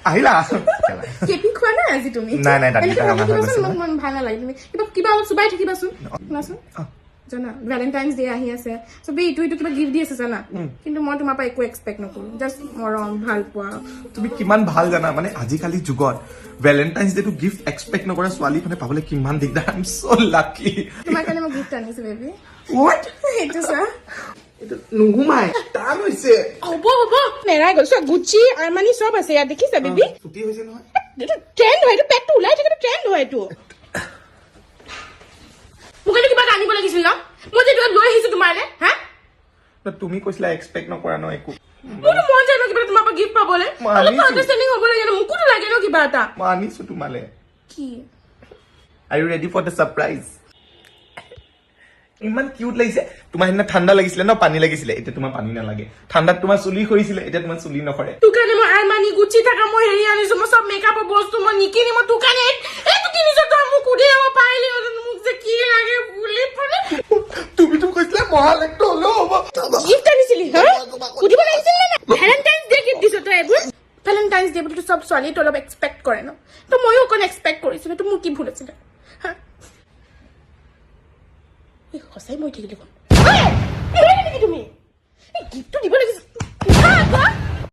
আহিলা কেপি খোৱা নাই আজি তুমি নাই নাই দাদিটা ৰঙা হৈ গৈছে মন ভাল নালাগে তুমি কিবা অলপ চুবাই থাকিবাচোন শুনাচোন জানা ভেলেণ্টাইন্স ডে আহি আছে চবেই ইটো কিবা গিফ্ট দি আছে জানা কিন্তু মই তোমাৰ পৰা একো এক্সপেক্ট নকৰো জাষ্ট মৰম ভাল পোৱা তুমি কিমান ভাল জানা মানে আজিকালি যুগত Valentine's day to gift expect নকৰা ছোৱালী মানে পাবলৈ কিমান দিগদাৰ আই এম সো লাকি তোমাৰ কাৰণে মই গিফ্ট আনিছো বেবি হোৱাট এইটো চা এইটো নুঘুমাই টান হৈছে হ'ব নেৰাই গ'ল চোৱা গুচি আৰমানি চব আছে ইয়াত দেখিছা বেবি ছুটি হৈছে নহয় এইটো ট্ৰেণ্ড হয় এইটো পেটটো ওলাই থাকে ট্ৰেণ্ড হয় এইটো মোক এইটো কিবা আনিব লাগিছিল ন মই যে লৈ আহিছো তোমাৰলে হা তুমি কৈছিলা এক্সপেক্ট নকৰা ন একো মোৰতো মন যায় ন কিবা তোমাৰ পৰা গিফ্ট পাবলৈ অলপ আণ্ডাৰষ্টেণ্ডিং হ'ব লাগে ন মোকোতো লাগে ন কিবা এটা মই আনিছো তোমালে কি are you ready for the surprise ইমান কিউট লাগিছে তোমাৰ সিদিনা ঠাণ্ডা লাগিছিলে ন পানী লাগিছিলে এতিয়া তোমাৰ পানী নালাগে ঠাণ্ডাত তোমাৰ চুলি সৰিছিলে এতিয়া তোমাৰ চুলি নসৰে তোৰ কাৰণে মই আৰমানি গুচি থকা মই হেৰি আনিছো মই চব মেকআপৰ বস্তু মই নিকিনি মই তোৰ কাৰণে এইটো কিনিছো তই মোক সুধি যাব পাৰিলি মোক যে কি লাগে বুলি তুমিতো কৈছিলা মহালেখটো হলেও হ'ব গিফ্ট আনিছিলি হা সুধিব লাগিছিল না ভেলেণ্টাইন্স ডে গিফ্ট দিছ তই এইবোৰ ভেলেণ্টাইন্স ডে বুলি চব ছোৱালীটো অলপ এক্সপেক্ট কৰে ন তো ময়ো অকণ এক্সপেক্ট কৰিছিলো তো মোৰ কি ভুল আছিলে হা সঁচাই মই থাকিলে কোন তুমি